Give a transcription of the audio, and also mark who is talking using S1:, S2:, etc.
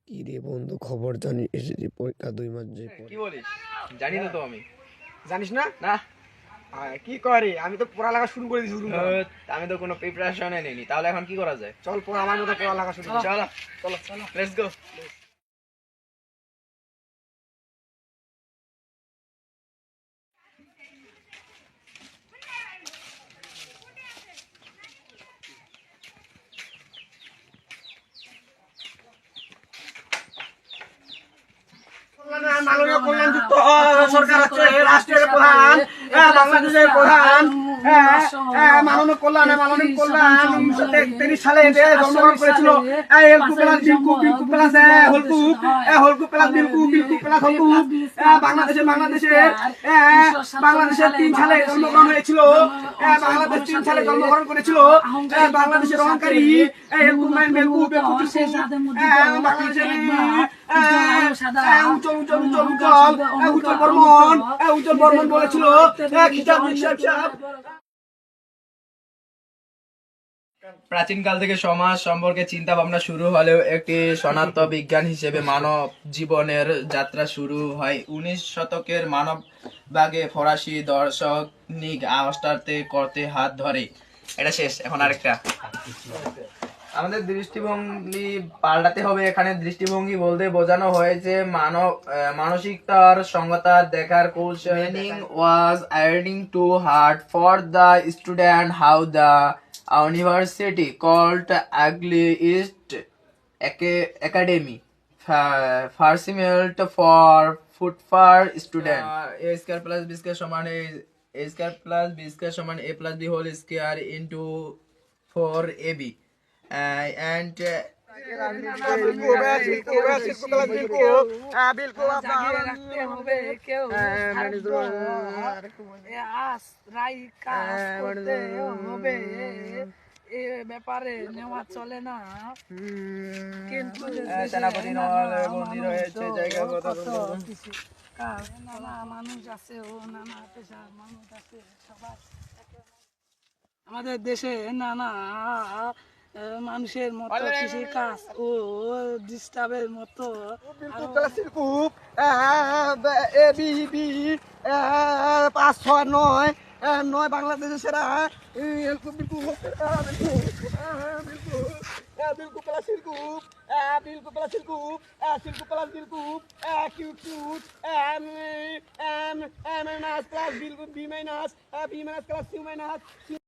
S1: কি রে বন্ধু, খবর জানি এসেছি পরীক্ষা 2 মাস যে পরে।
S2: কি বলিস? জানি না তো আমি।
S3: জানিস না?
S2: না।
S3: কি করে, আমি তো পড়ালেখা শুরু করে দিয়েছি।
S2: আমি তো কোনো প্রিপারেশনে নেইনি। তাহলে এখন কি করা যায়?
S3: চল আমার মতো পড়ালেখা শুরু করি।
S2: চলো চলো চলো, লেটস গো।
S3: মাননীয় কল্যাণযুক্ত সরকার হচ্ছে রাষ্ট্রের প্রধান, বাংলাদেশের প্রধান, মাননীয় কল্যাণ 1933 সালে জন্মগ্রহণ করেছিল। এলকু প্লাস বিলকু, বিলকু প্লাস হলকু, হলকু প্লাস বিলকু, বিলকু প্লাস হলকু। বাংলাদেশের 3 সালে জন্মগ্রহণ হয়েছিল। বাংলাদেশ 3 সালে জন্মগ্রহণ করেছিল। বাংলাদেশের অহংকারী এলকু মাইন বেলকু বেলকু বাংলাদেশের উজ্জ্বল বর্মন বলেছিল
S2: প্রাচীনকাল থেকে সমাজ সম্পর্কে চিন্তা ভাবনা শুরু হলেও একটি সনাতন বিজ্ঞান হিসেবে মানব জীবনের যাত্রা শুরু হয় 19 শতকের মানববাগে ফরাসি দর্শক নিক আর্মস্ট্রংতে করতে হাত ধরে। এটা শেষ, এখন আরেকটা। আমাদের দৃষ্টিভঙ্গি পাল্টাতে হবে। এখানে দৃষ্টিভঙ্গি বলতে বোঝানো হয়েছে মানসিকতার সংগতা দেখার কৌশল। Meaning was adding to hard for the student how the university called Ugly East Academy facilitated for footfall student. A square plus b square সমান a square plus b square সমান a plus b whole square into 4ab and
S4: ব্যাপারে নেওয়া চলে না, কিন্তু
S2: সেনাপতি বন্দী রয়েছে জায়গা
S4: নানা মানুষ আছে ও নানা পেশার মানুষ আছে সবাই। আমাদের দেশে নানা মানুষের মতো কৃষি কাজ ও ডিস্টার্বের মতো
S3: পাঁচ ছয় নয় নয় বাংলাদেশের সেরা बिल्कुल प्लस सिल्कूप बिल्कुल प्लस सिल्कूप सिल्कूप प्लस बिल्कूप cute cute M minus plus बिल्कुल B minus plus C minus